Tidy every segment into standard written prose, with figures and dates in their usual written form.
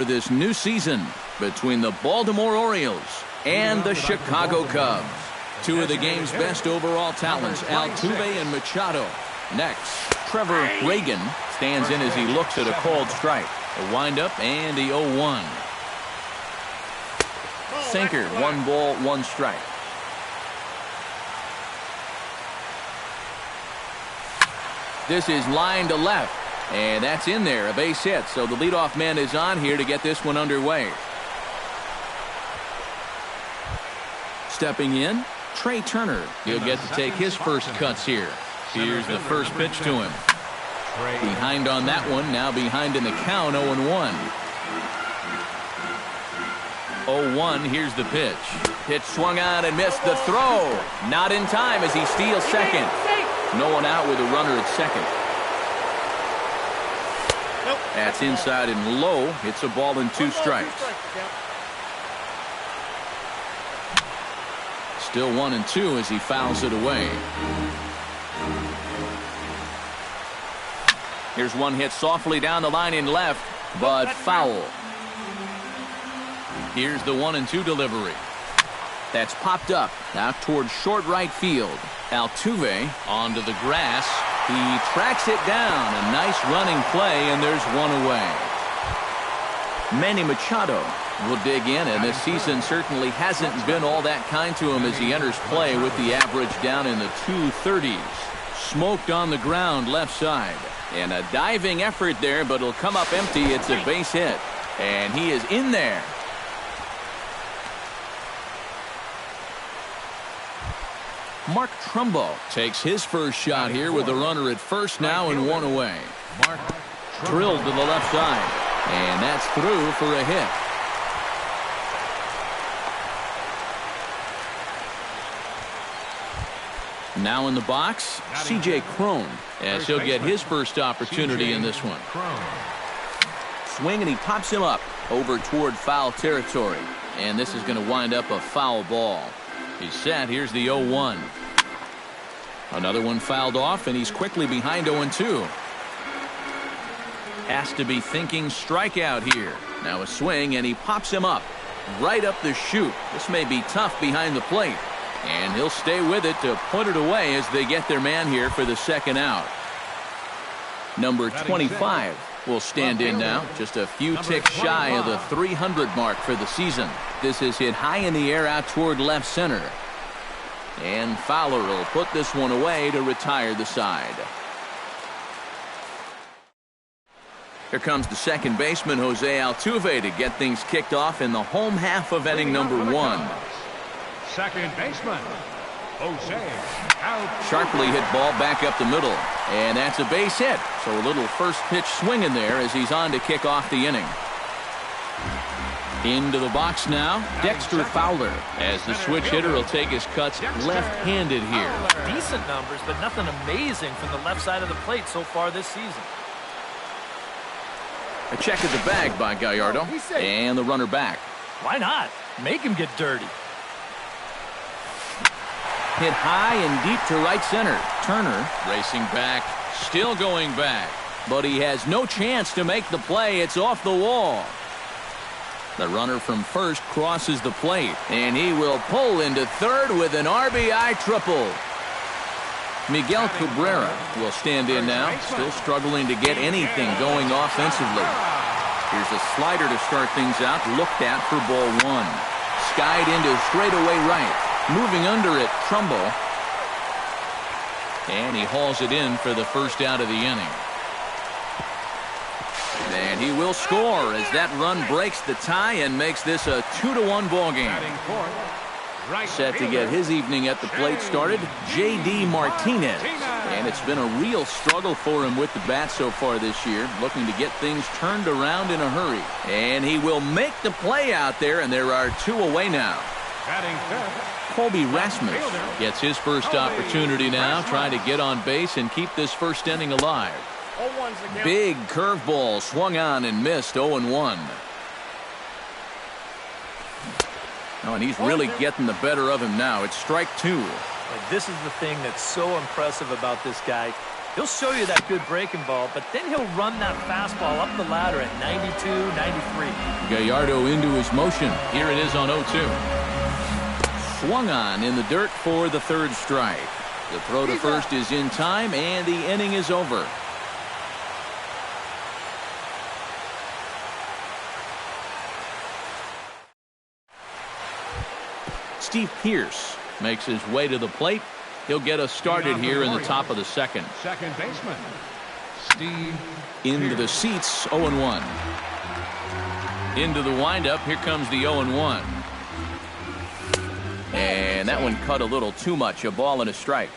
For this new season between the Baltimore Orioles and the Chicago Cubs. Two of the game's best overall talents, Altuve and Machado. Next, Trevor Reagan stands in as he looks at a called strike. A windup and the 0-1. Sinker, 1 ball, 1 strike. This is line to left, and that's in there, a base hit. So the leadoff man is on here to get this one underway. Stepping in, Trey Turner. He'll get to take his first cuts here. Here's the first pitch to him. Behind on that one, now behind in the count, 0-1. 0-1, here's the pitch. Pitch swung on and missed the throw. Not in time as he steals second. No one out with a runner at second. That's inside and low. It's a ball and 2 strikes. Still 1-2 as he fouls it away. Here's one hit softly down the line in left, but foul. Here's the 1-2 delivery. That's popped up out towards short right field. Altuve onto the grass. He tracks it down. A nice running play, and there's one away. Manny Machado will dig in, and this season certainly hasn't been all that kind to him as he enters play with the average down in the 230s. Smoked on the ground left side. And a diving effort there, but it'll come up empty. It's a base hit. And he is in there. Mark Trumbo takes his first shot here with a runner at first now and 1 away. Drilled to the left side. And that's through for a hit. Now in the box, C.J. Cron, as he'll get his first opportunity in this one. Swing, and he pops him up over toward foul territory. And this is going to wind up a foul ball. He's set. Here's the 0-1. Another one fouled off, and he's quickly behind 0-2. Has to be thinking strikeout here. Now a swing, and he pops him up right up the chute. This may be tough behind the plate. And he'll stay with it to put it away as they get their man here for the second out. Number 25 will stand in now, just a few ticks shy of the 300 mark for the season. This is hit high in the air out toward left center. And Fowler will put this one away to retire the side. Here comes the second baseman, Jose Altuve, to get things kicked off in the home half of inning number 1. Second baseman, Jose Altuve. Sharply hit ball back up the middle. And that's a base hit. So a little first pitch swing in there as he's on to kick off the inning. Into the box now, Dexter Fowler, as the switch hitter will take his cuts left-handed here. Decent numbers, but nothing amazing from the left side of the plate so far this season. A check at the bag by Gallardo, and the runner back. Why not? Make him get dirty. Hit high and deep to right center. Turner racing back, still going back. But he has no chance to make the play. It's off the wall. The runner from first crosses the plate, and he will pull into third with an RBI triple. Miguel Cabrera will stand in now, still struggling to get anything going offensively. Here's a slider to start things out, looked at for ball 1. Skied into straightaway right. Moving under it, Trumbo. And he hauls it in for the first out of the inning. And he will score as that run breaks the tie and makes this a 2-1 ball game. Set to get his evening at the plate started, J.D. Martinez. And it's been a real struggle for him with the bat so far this year, looking to get things turned around in a hurry. And he will make the play out there, and there are 2 away now. Colby Rasmus gets his first opportunity now, trying to get on base and keep this first inning alive. Big curveball swung on and missed. 0-1. Oh, and he's really getting the better of him now. It's strike 2. This is the thing that's so impressive about this guy. He'll show you that good breaking ball, but then he'll run that fastball up the ladder at 92, 93. Gallardo into his motion. Here it is on 0-2. Swung on in the dirt for the third strike. The throw to first is in time, and the inning is over. Steve Pearce makes his way to the plate. He'll get us started here in the top of the second. Second baseman, Steve Into the seats, 0-1. Into the windup, here comes the 0-1. And that one cut a little too much, a ball and a strike.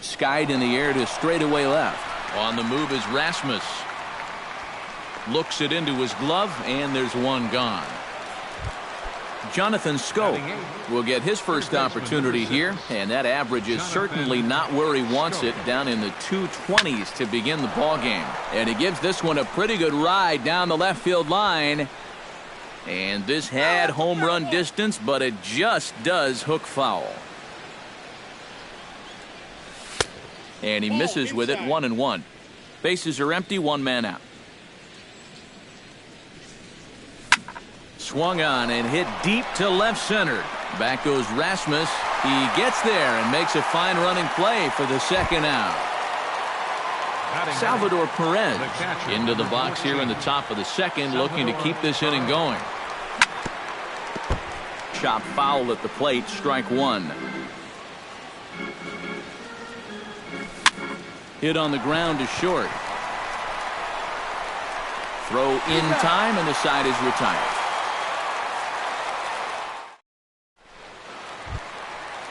Skied in the air to straightaway left. On the move is Rasmus. Looks it into his glove, and there's one gone. Jonathan Schoop will get his first opportunity here, and that average is certainly not where he wants it, down in the 220s to begin the ball game. And he gives this one a pretty good ride down the left field line. And this had home run distance, but it just does hook foul. And he misses with it, 1-1. Bases are empty, one man out. Swung on and hit deep to left center. Back goes Rasmus. He gets there and makes a fine running play for the second out. Salvador Perez into the box here in the top of the second, looking to keep this inning going. Chop foul at the plate, strike one. Hit on the ground to short. Throw in time, and the side is retired.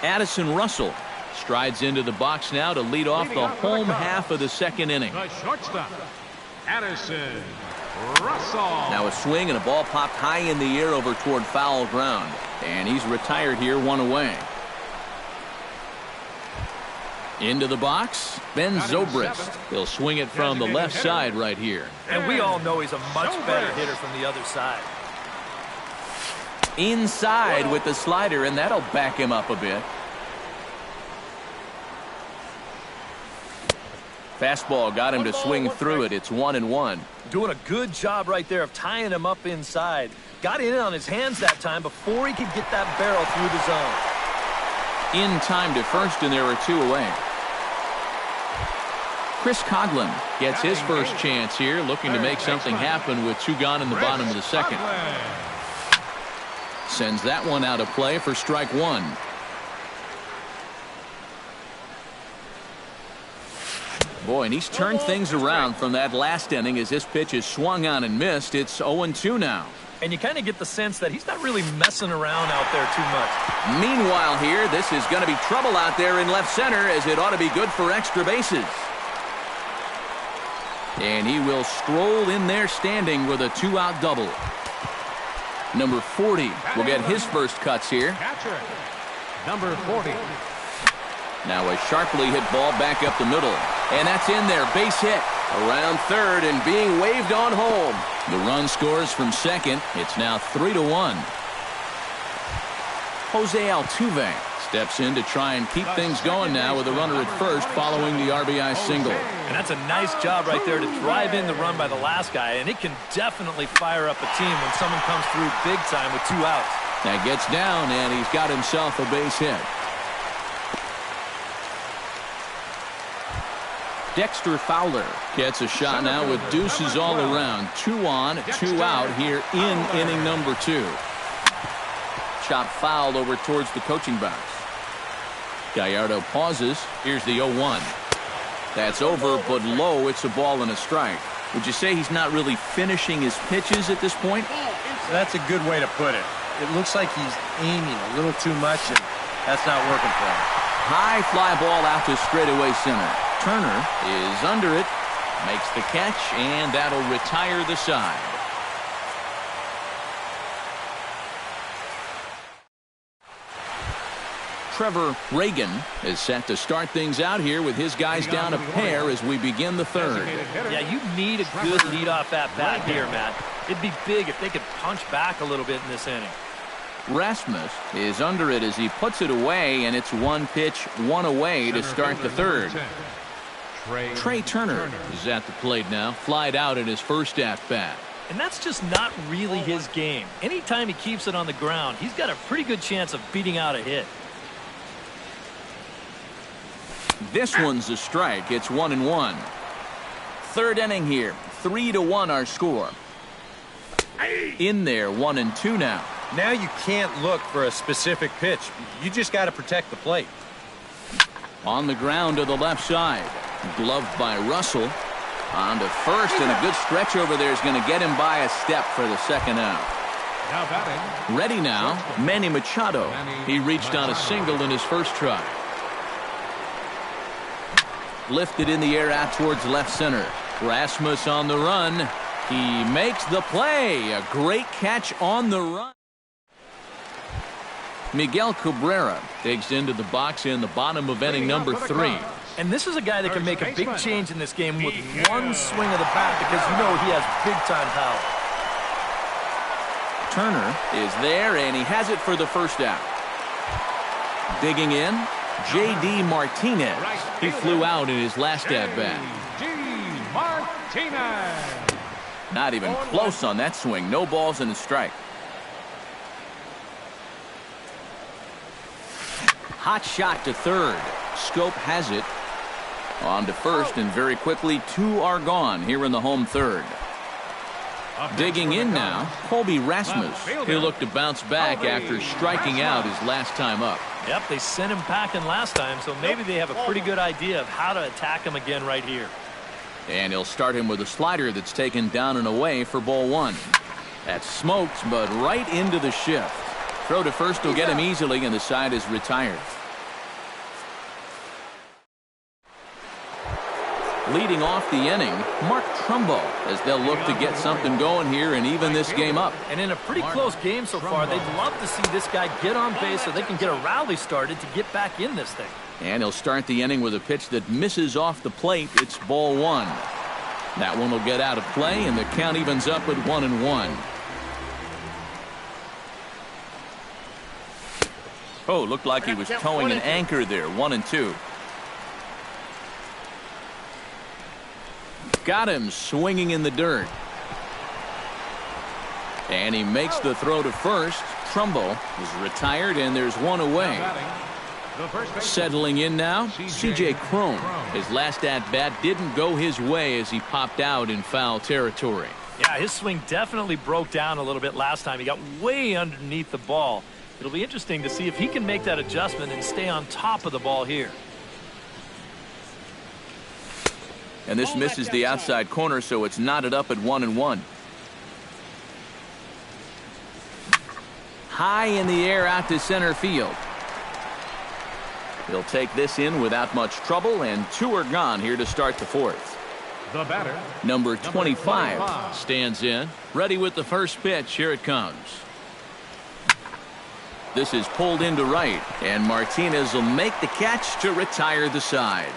Addison Russell strides into the box now to lead off the home half of the second inning. The shortstop, Addison Russell. Now a swing and a ball popped high in the air over toward foul ground. And he's retired here, one away. Into the box, Ben Zobrist. He'll swing it from the left side right here. And we all know he's a much better hitter from the other side. Inside with the slider, and that'll back him up a bit. Fastball got him to swing through it. It's 1-1. Doing a good job right there of tying him up inside. Got in on his hands that time before he could get that barrel through the zone. In time to first, and there are two away. Chris Coghlan gets his first chance here, looking to make something happen with two gone in the bottom of the second. Sends that one out of play for strike one. Boy, and he's turned things around from that last inning as this pitch is swung on and missed. It's 0-2 now. And you kind of get the sense that he's not really messing around out there too much. Meanwhile here, this is going to be trouble out there in left center, as it ought to be good for extra bases. And he will stroll in there standing with a two-out double. Number 40 will get his first cuts here. Catcher, number 40. Now a sharply hit ball back up the middle. And that's in there. Base hit. Around third and being waved on home. The run scores from second. It's now 3-1. Jose Altuve steps in to try and keep things going now with a runner at first following the RBI single. And that's a nice job right there to drive in the run by the last guy. And it can definitely fire up a team when someone comes through big time with two outs. That gets down, and he's got himself a base hit. Dexter Fowler gets a shot now with deuces all around. 2 on, 2 out here in inning number 2. Chop foul over towards the coaching box. Gallardo pauses. Here's the 0-1. That's over, but low. It's a ball and a strike. Would you say he's not really finishing his pitches at this point? That's a good way to put it. It looks like he's aiming a little too much, and that's not working for him. High fly ball out to straightaway center. Turner is under it, makes the catch, and that'll retire the side. Trevor Reagan is set to start things out here with his guys down a pair as we begin the third. Yeah, you need a good leadoff at bat here, Matt. It'd be big if they could punch back a little bit in this inning. Rasmus is under it as he puts it away, and it's one pitch, one away to start the third. Trey Turner is at the plate now, flied out in his first at-bat. And that's just not really his game. Anytime he keeps it on the ground, he's got a pretty good chance of beating out a hit. This one's a strike. It's 1-1. Third inning here. 3-1 our score. In there, 1-2 now. Now you can't look for a specific pitch. You just got to protect the plate. On the ground to the left side. Gloved by Russell. On to first, and a good stretch over there is going to get him by a step for the second out. Now batting. Ready now, Manny Machado. He reached on a single in his first try. Lifted in the air out towards left center. Rasmus on the run. He makes the play. A great catch on the run. Miguel Cabrera digs into the box in the bottom of inning number 3. And this is a guy that can make a big change in this game with one swing of the bat, because you know he has big-time power. Turner is there, and he has it for the first out. Digging in, J.D. Martinez. He flew out in his last at-bat. J.D. Martinez. Not even close on that swing. No balls and a strike. Hot shot to third. Scope has it. On to first, and very quickly 2 are gone here in the home third. Digging in now, Colby Rasmus. He'll look to bounce back after striking out his last time up. Yep, they sent him packing last time, so maybe they have a pretty good idea of how to attack him again right here. And he'll start him with a slider that's taken down and away for ball 1. That's smoked, but right into the shift. Throw to first will get him easily, and the side is retired. Leading off the inning, Mark Trumbo, as they'll look to get something going here and even this game up. And in a pretty close game so far, they'd love to see this guy get on base so they can get a rally started to get back in this thing. And he'll start the inning with a pitch that misses off the plate. It's ball 1. That one will get out of play, and the count evens up at 1-1. Oh, looked like he was towing an anchor there. 1-2. Got him swinging in the dirt. And he makes the throw to first. Trumbo is retired, and there's one away. Settling in now, C.J. Cron. His last at-bat didn't go his way as he popped out in foul territory. Yeah, his swing definitely broke down a little bit last time. He got way underneath the ball. It'll be interesting to see if he can make that adjustment and stay on top of the ball here. And this misses the outside corner, so it's knotted up at 1-1. High in the air out to center field. He'll take this in without much trouble, and 2 are gone here to start the 4th. The batter, number 25 stands in, ready with the first pitch. Here it comes. This is pulled into right, and Martinez will make the catch to retire the side.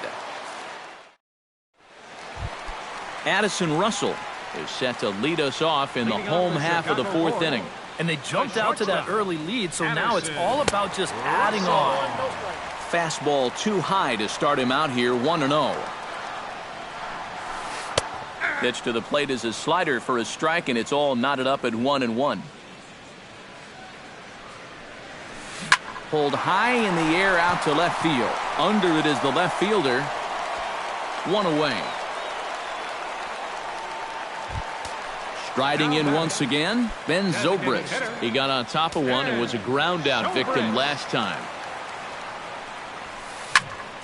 Addison Russell is set to lead us off in the home half of the 4th inning. And they jumped out to that early lead, so now it's all about just adding on. Fastball too high to start him out here, 1-0. Pitch to the plate is a slider for a strike, and it's all knotted up at 1-1. Pulled high in the air out to left field. Under it is the left fielder. 1 away. Striding in once again, Ben Zobrist. He got on top of one and was a ground out victim last time.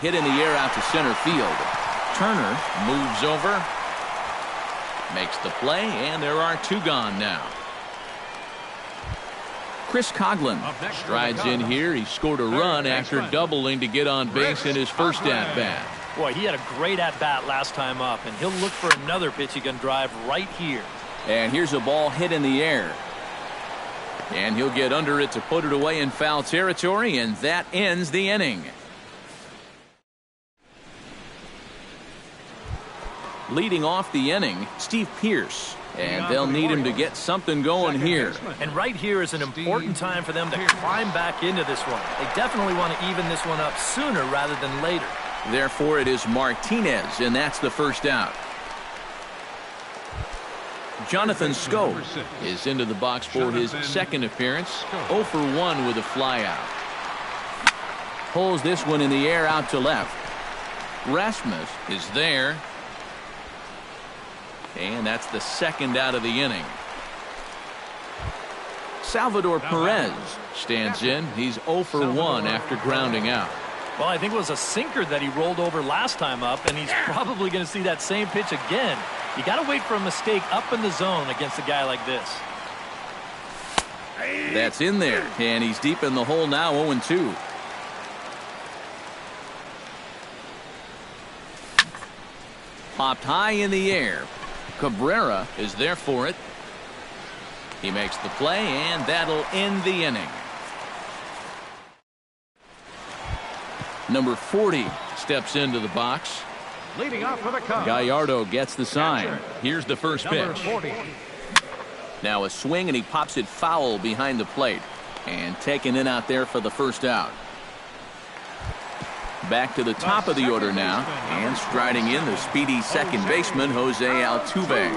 Hit in the air out to center field. Turner moves over, makes the play, and there are 2 gone now. Chris Coghlan strides in here. He scored a run after doubling to get on base in his first at-bat. Boy, he had a great at-bat last time up, and he'll look for another pitch he can drive right here. And here's a ball hit in the air. And he'll get under it to put it away in foul territory, and that ends the inning. Leading off the inning, Steve Pearce. And they'll need him to get something going here. And right here is an important time for them to climb back into this one. They definitely want to even this one up sooner rather than later. Therefore, it is Martinez, and that's the first out. Jonathan Scope is into the box for his second appearance. 0 for 1 with a flyout. Pulls this one in the air out to left. Rasmus is there. And that's the second out of the inning. Salvador Perez stands in. He's 0 for 1 after grounding out. Well, I think it was a sinker that he rolled over last time up, and he's probably going to see that same pitch again. You got to wait for a mistake up in the zone against a guy like this. That's in there, and he's deep in the hole now, 0-2. Popped high in the air. Cabrera is there for it. He makes the play, and that'll end the inning. Number 40 steps into the box. Leading off for the Cubs, Gallardo gets the sign. Here's the first pitch. 40. Now a swing, and he pops it foul behind the plate. And taken in out there for the first out. Back to the top of the order now. And striding in, the speedy second baseman, Jose Altuve.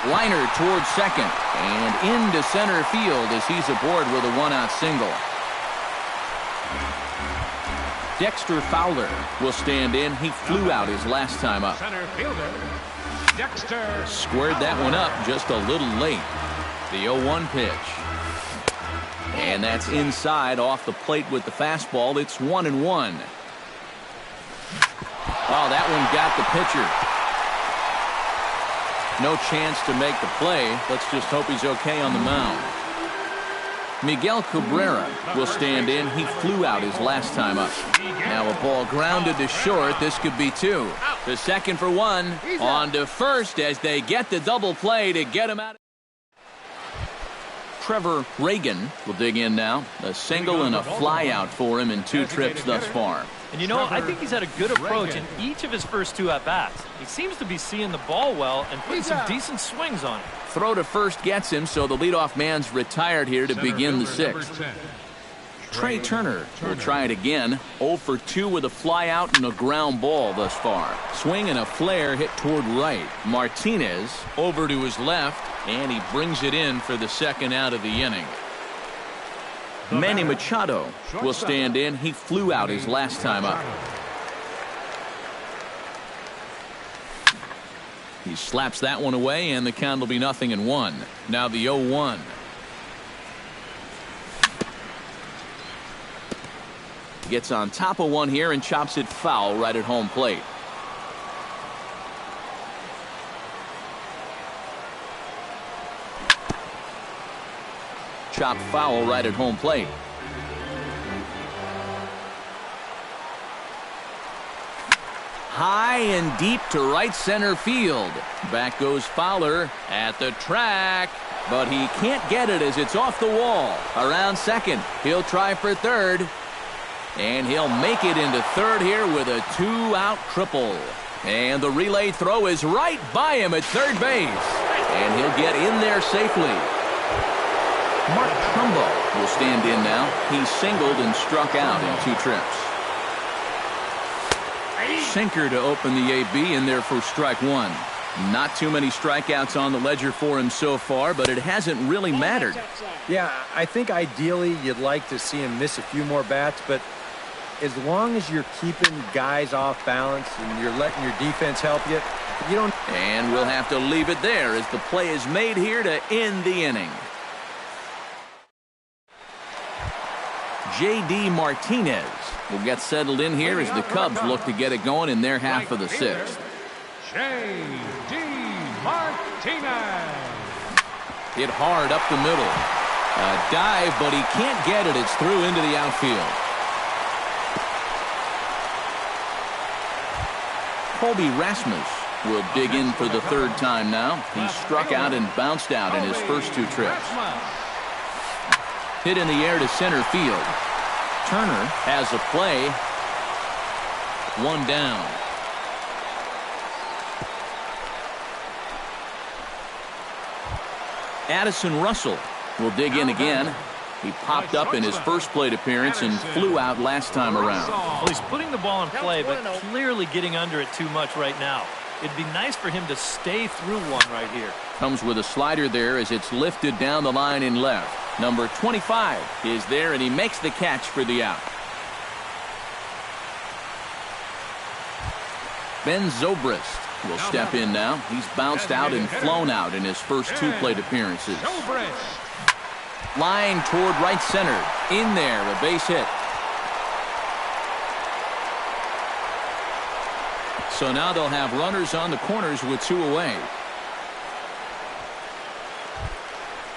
Liner towards second. And into center field as he's aboard with a one-out single. Dexter Fowler will stand in. He flew out his last time up. Center fielder, Dexter. Squared that one up just a little late. The 0-1 pitch. And that's inside off the plate with the fastball. It's 1-1. Oh, that one got the pitcher. No chance to make the play. Let's just hope he's okay on the mound. Miguel Cabrera will stand in. He flew out his last time up. Now a ball grounded to short. This could be two. To second for one. On to first as they get the double play to get him out. Trevor Reagan will dig in now. A single and a fly out for him in 2 trips thus far. And you know, I think he's had a good approach in each of his first 2 at-bats. He seems to be seeing the ball well and putting some decent swings on it. Throw to first gets him, so the leadoff man's retired here to begin the 6th. Trey Turner will try it again. 0 for 2 with a fly out and a ground ball thus far. Swing and a flare hit toward right. Martinez over to his left, and he brings it in for the second out of the inning. Manny Machado will stand in. He flew out his last time up. He slaps that one away, and the count will be 0-1. Now the 0-1. Gets on top of one here and chops it foul right at home plate. Chopped foul right at home plate. High and deep to right center field. Back goes Fowler at the track, but he can't get it as it's off the wall. Around second, he'll try for third, and he'll make it into third here with a 2-out triple. And the relay throw is right by him at third base, and he'll get in there safely. Mark Trumbo will stand in now. He singled and struck out in 2 trips. Sinker to open the AB in there for strike 1. Not too many strikeouts on the ledger for him so far, but it hasn't really mattered. Yeah, I think ideally you'd like to see him miss a few more bats, but as long as you're keeping guys off balance and you're letting your defense help you, you don't. And we'll have to leave it there as the play is made here to end the inning. J.D. Martinez will get settled in here as the Cubs look to get it going in their half of the 6th. J.D. Martinez. Hit hard up the middle. A dive, but he can't get it. It's through into the outfield. Colby Rasmus will dig in for the 3rd time now. He struck out and bounced out in his first 2 trips. Hit in the air to center field. Turner has a play. 1 down. Addison Russell will dig in again. He popped up in his first plate appearance and flew out last time around. Well, he's putting the ball in play, but clearly getting under it too much right now. It'd be nice for him to stay through one right here. Comes with a slider there as it's lifted down the line in left. Number 25 is there, and he makes the catch for the out. Ben Zobrist will step in now. He's bounced out and flown out in his first two plate appearances. Line toward right center. In there, a base hit. So now they'll have runners on the corners with two away.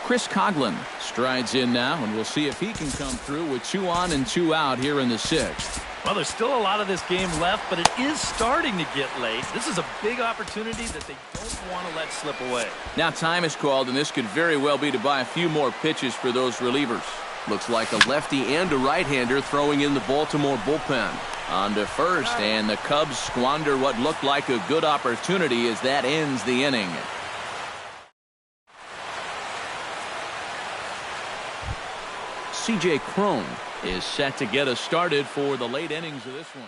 Chris Coughlin strides in now, and we'll see if he can come through with 2 on and 2 out here in the 6th. Well, there's still a lot of this game left, but it is starting to get late. This is a big opportunity that they don't want to let slip away. Now time is called, and this could very well be to buy a few more pitches for those relievers. Looks like a lefty and a right-hander throwing in the Baltimore bullpen. On to first, and the Cubs squander what looked like a good opportunity as that ends the inning. C.J. Cron is set to get us started for the late innings of this one.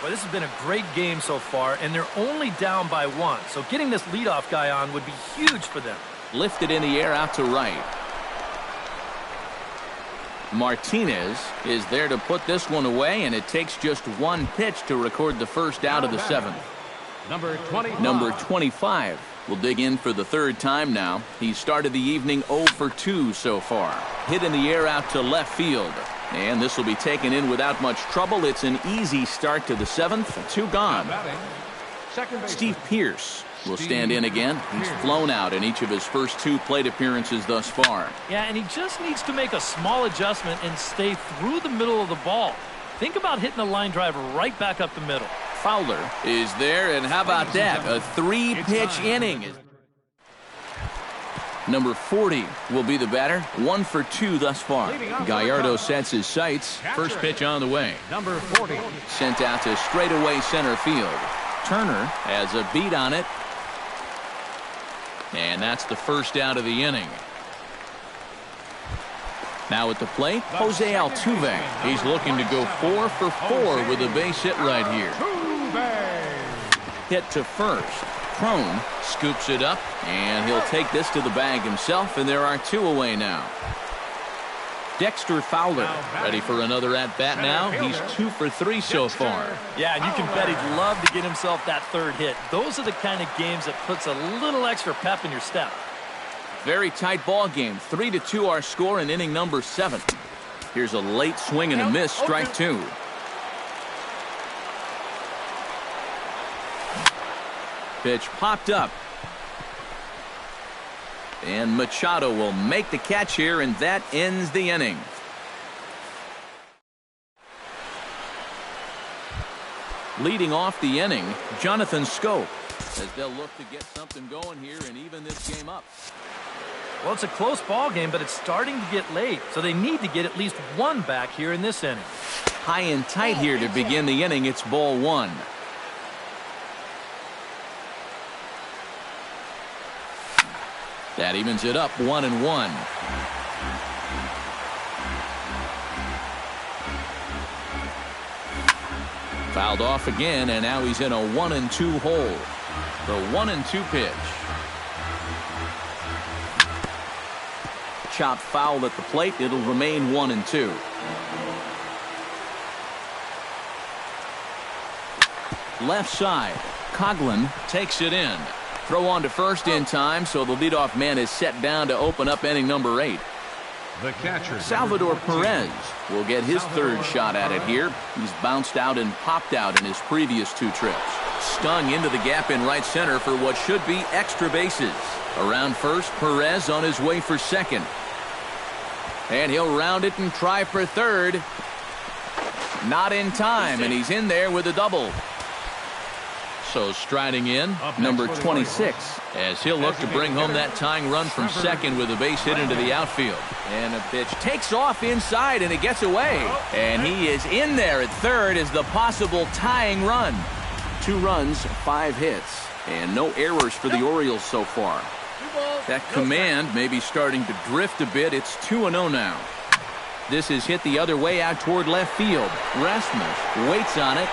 Well, this has been a great game so far, and they're only down by 1. So getting this leadoff guy on would be huge for them. Lifted in the air out to right. Martinez is there to put this one away, and it takes just one pitch to record the first out of the 7th. Number 25 will dig in for the 3rd time now. He started the evening 0 for 2 so far. Hit in the air out to left field. And this will be taken in without much trouble. It's an easy start to the 7th. 2 gone. Steve Pearce will stand in again. He's flown out in each of his first 2 plate appearances thus far. Yeah, and he just needs to make a small adjustment and stay through the middle of the ball. Think about hitting a line drive right back up the middle. Fowler is there, and how about that? A 3-pitch inning. Number 40 will be the batter. 1 for 2 thus far. Gallardo sets his sights. First pitch on the way. Number 40. Sent out to straightaway center field. Turner has a beat on it. And that's the first out of the inning. Now at the plate, Jose Altuve. He's looking to go 4 for 4 with a base hit right here. Hit to first. Cron scoops it up, and he'll take this to the bag himself, and there are 2 away now. Dexter Fowler ready for another at-bat now. He's 2 for 3 so far. Yeah, and you can bet he'd love to get himself that 3rd hit. Those are the kind of games that puts a little extra pep in your step. Very tight ball game. 3-2 our score in inning number 7. Here's a late swing and a miss, strike 2. Pitch popped up. And Machado will make the catch here, and that ends the inning. Leading off the inning, Jonathan Schoop, as they'll look to get something going here and even this game up. Well, it's a close ball game, but it's starting to get late, so they need to get at least 1 back here in this inning. High and tight here to begin the inning. It's ball 1. That evens it up 1-1. Fouled off again, and now he's in a 1-2 hole. The 1-2 pitch. Chopped foul at the plate. It'll remain 1-2. Left side. Coughlin takes it in. Throw on to first in time, so the leadoff man is set down to open up inning number 8. The catcher, Salvador Perez will get his 3rd shot at it here. He's bounced out and popped out in his previous 2 trips. Stung into the gap in right center for what should be extra bases. Around first, Perez on his way for 2nd. And he'll round it and try for 3rd. Not in time, and he's in there with a double. So striding in, number 26, as he'll look to bring home that tying run from second with a base hit into the outfield. And a pitch takes off inside, and it gets away. And he is in there at third as the possible tying run. 2 runs, 5 hits, and no errors for the Orioles so far. That command may be starting to drift a bit. It's 2-0 now. This is hit the other way out toward left field. Rasmus waits on it.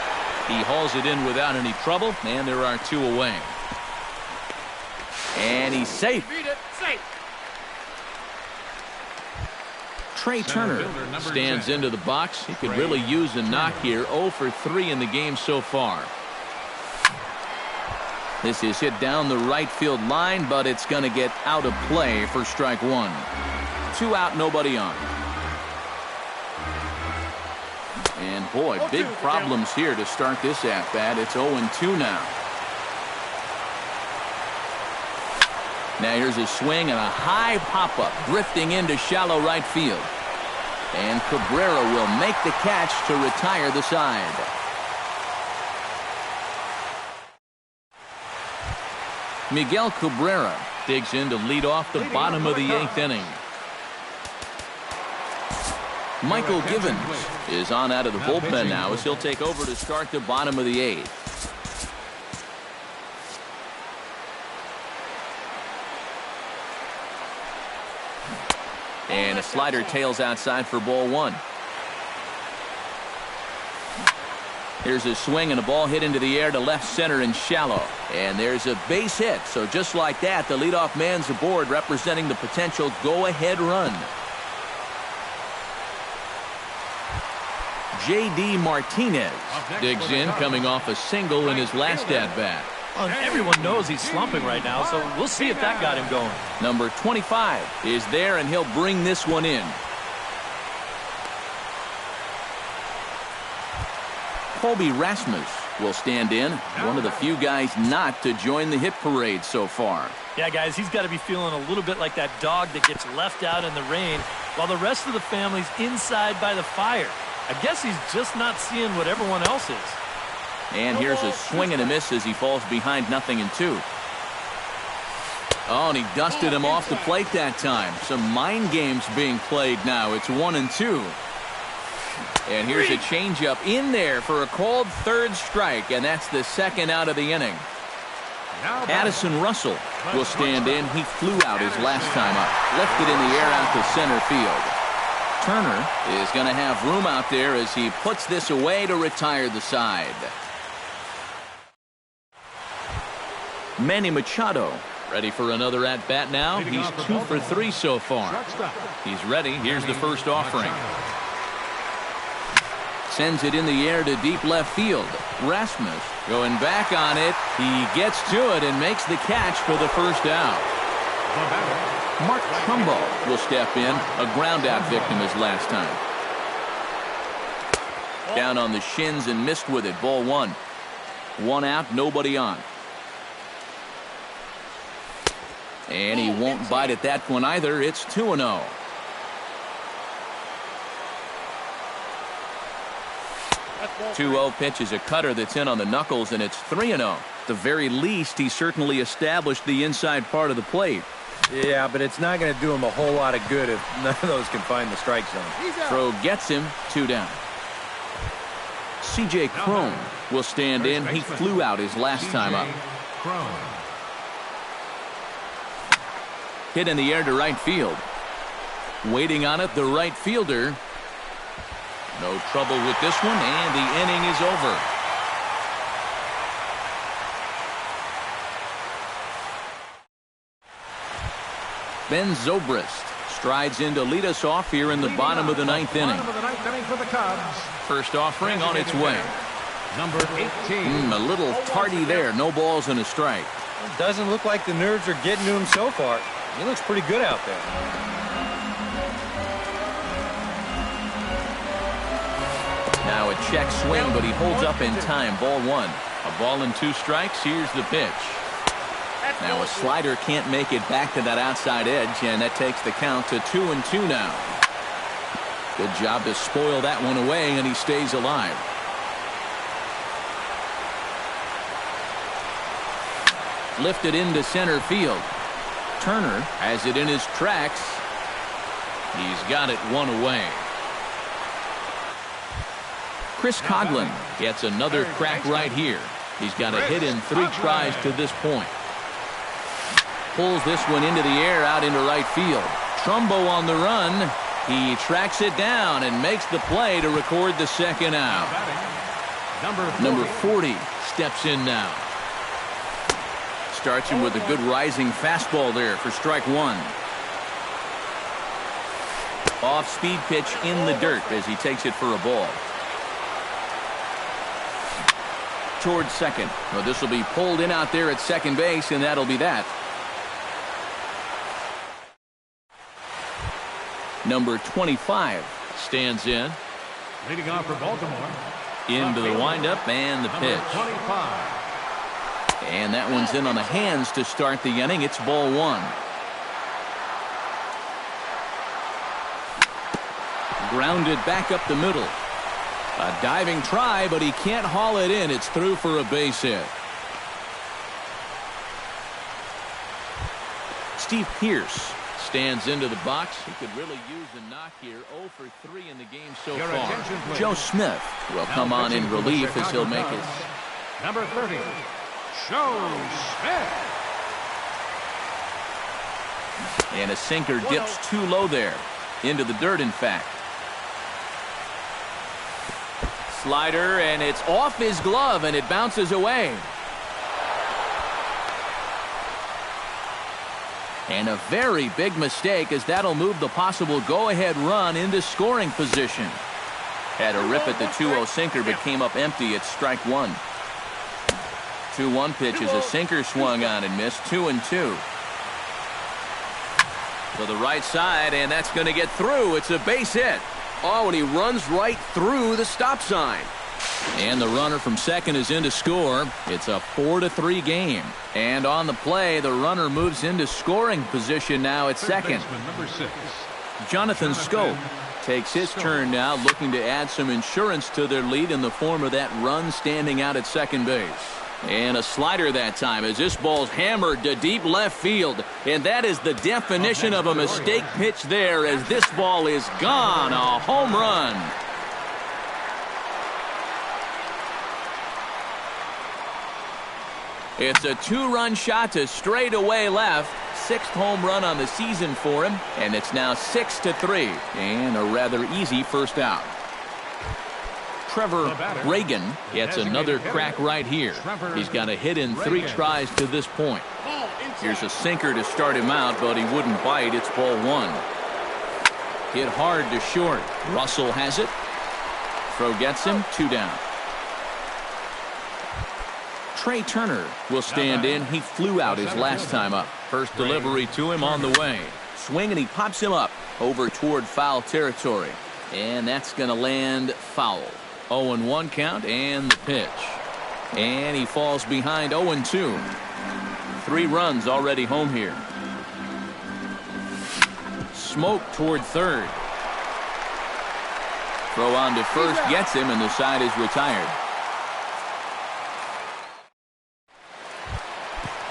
He hauls it in without any trouble, and there are 2 away. And he's safe. Trey Turner stands into the box. He could really use a knock here. 0 for 3 in the game so far. This is hit down the right field line, but it's going to get out of play for strike 1. 2 out, nobody on. And boy, big problems here to start this at-bat. It's 0-2 now. Now here's a swing and a high pop-up drifting into shallow right field. And Cabrera will make the catch to retire the side. Miguel Cabrera digs in to lead off the bottom of the 8th inning. Michael Givens is on out of the bullpen now as he'll take over to start the bottom of the 8th. And a slider tails outside for ball 1. Here's a swing and a ball hit into the air to left center and shallow. And there's a base hit. So just like that, the leadoff man's aboard, representing the potential go-ahead run. J.D. Martinez digs in, coming off a single in his last at-bat. Well, everyone knows he's slumping right now, so we'll see if that got him going. Number 25 is there, and he'll bring this one in. Colby Rasmus will stand in, one of the few guys not to join the hit parade so far. Yeah, guys, he's got to be feeling a little bit like that dog that gets left out in the rain while the rest of the family's inside by the fire. I guess he's just not seeing what everyone else is. And here's a swing and a miss as he falls behind 0-2. Oh, and he dusted him off the plate that time. Some mind games being played now. It's 1-2. And here's a changeup in there for a called third strike, and that's the second out of the inning. Addison Russell will stand in. He flew out his last time up. Lifted in the air out to center field. Turner is going to have room out there as he puts this away to retire the side. Manny Machado ready for another at-bat now. He's 2 for 3 so far. He's ready. Here's the first offering. Sends it in the air to deep left field. Rasmus going back on it. He gets to it and makes the catch for the first out. Mark Trumbo will step in. A ground-out victim his last time. Down on the shins and missed with it. Ball 1. 1 out, nobody on. And he won't bite at that one either. It's 2-0. The 2-0 pitch is a cutter that's in on the knuckles, and it's 3-0. At the very least, he certainly established the inside part of the plate. Yeah, but it's not going to do him a whole lot of good if none of those can find the strike zone. Throw gets him. 2 down. C.J. Cron will stand in. He flew out his last time up. Hit in the air to right field. Waiting on it, the right fielder. No trouble with this one, and the inning is over. Ben Zobrist strides in to lead us off here in the bottom of the 9th inning. First offering on its way. Number 18. A little tardy there. No balls and a strike. It doesn't look like the nerves are getting to him so far. He looks pretty good out there. Now a check swing, but he holds up in time. Ball 1. A ball and 2 strikes. Here's the pitch. Now a slider can't make it back to that outside edge, and that takes the count to 2-2 now. Good job to spoil that one away, and he stays alive. lifted into center field. Turner has it in his tracks. He's got it one away. Chris Coghlan gets another crack right here. He's got a hit in 3 tries to this point. Pulls this one into the air out into right field. Trumbo on the run. He tracks it down and makes the play to record the second out. Number 40 steps in now. Starts him with a good rising fastball there for strike 1. Off-speed pitch in the dirt as he takes it for a ball. Towards second. Well, this will be pulled in out there at second base, and that'll be that. Number 25 stands in. Leading off for Baltimore. Into the windup and the pitch. 25. And that one's in on the hands to start the inning. It's ball 1. Grounded back up the middle. A diving try, but he can't haul it in. It's through for a base hit. Steve Pearce stands into the box. He could really use a knock here. 0 for 3 in the game so far. Joe Smith will come on in relief as he'll make it. Number 30, Joe Smith. And a sinker dips too low there. Into the dirt, in fact. Slider, and it's off his glove, and it bounces away. And a very big mistake, as that'll move the possible go-ahead run into scoring position. Had a rip at the 2-0 sinker, but came up empty at strike 1. 2-1 pitch is a sinker swung on and missed. 2-2. To the right side, and that's going to get through. It's a base hit. Oh, and he runs right through the stop sign. And the runner from second is in to score. It's a 4-3 game. And on the play, the runner moves into scoring position now at second. Number 6. Jonathan Scope takes his turn now, looking to add some insurance to their lead in the form of that run standing out at second base. And a slider that time as this ball's hammered to deep left field. And that is the definition of a mistake pitch there, as this ball is gone. A home run. It's a 2-run shot to straightaway left. 6th home run on the season for him. And it's now 6-3. And a rather easy first out. Trevor Reagan gets another crack right here. He's got a hit in 3 tries to this point. Here's a sinker to start him out, but he wouldn't bite. It's ball 1. Hit hard to short. Russell has it. Throw gets him. 2 down. Trey Turner will stand in. He flew out his last time up. First delivery to him on the way. Swing, and he pops him up over toward foul territory. And that's going to land foul. 0-1 count and the pitch. And he falls behind 0-2. 3 runs already home here. Smoke toward third. Throw on to first gets him, and the side is retired.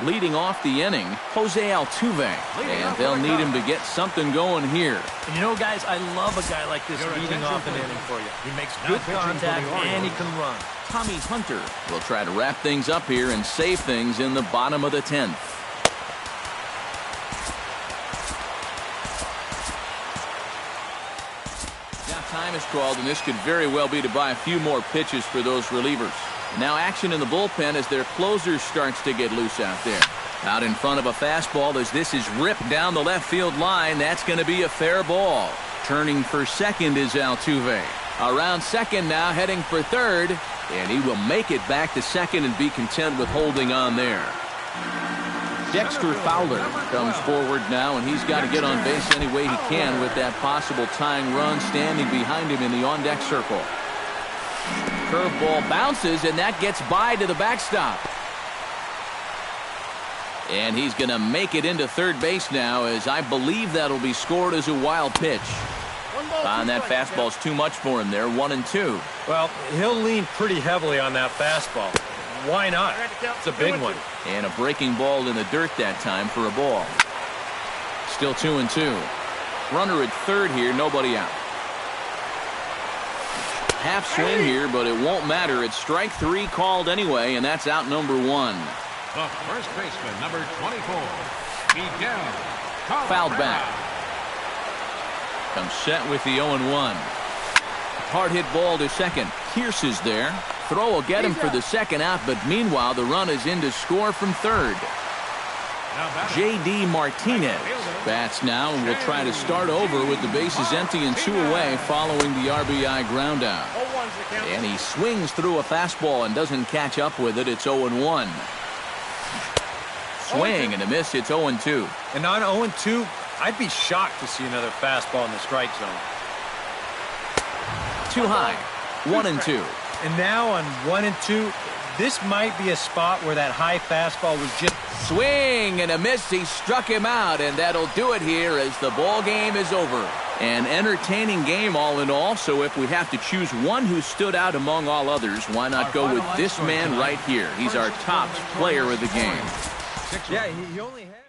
Leading off the inning, Jose Altuve. And they'll need him to get something going here. And you know, guys, I love a guy like this leading off an inning for you. He makes good contact and he can run. Tommy Hunter will try to wrap things up here and save things in the bottom of the 10th. Now time is called, and this could very well be to buy a few more pitches for those relievers. Now action in the bullpen as their closer starts to get loose out there. Out in front of a fastball as this is ripped down the left field line. That's going to be a fair ball. Turning for second is Altuve. Around second now, heading for third. And he will make it back to second and be content with holding on there. Dexter Fowler comes forward now, and he's got to get on base any way he can with that possible tying run standing behind him in the on-deck circle. Curveball bounces, and that gets by to the backstop. And he's going to make it into third base now, as I believe that'll be scored as a wild pitch. On that fastball's too much for him there. 1-2. Well, he'll lean pretty heavily on that fastball. why not? It's a big one. And a breaking ball in the dirt that time for a ball. Still 2-2. Runner at third here, nobody out. Half swing here, but it won't matter. It's strike 3 called anyway, and that's out number 1. The first baseman, number 24, Miguel. Fouled back. Comes set with the 0-1. Hard hit ball to second. Pierce is there. Throw will get him for the second out, but meanwhile the run is in to score from third. J.D. Martinez bats now and will try to start over with the bases empty and 2 away following the RBI ground out. And he swings through a fastball and doesn't catch up with it. It's 0-1. Swing and a miss. It's 0-2. And on 0-2, I'd be shocked to see another fastball in the strike zone. Too high. 1-2. And now on 1-2, this might be a spot where that high fastball was just... Swing and a miss. He struck him out, and that'll do it here as the ball game is over. An entertaining game all in all, so if we have to choose one who stood out among all others, why not go with this man right here? He's our top player of the game. Yeah, he only had...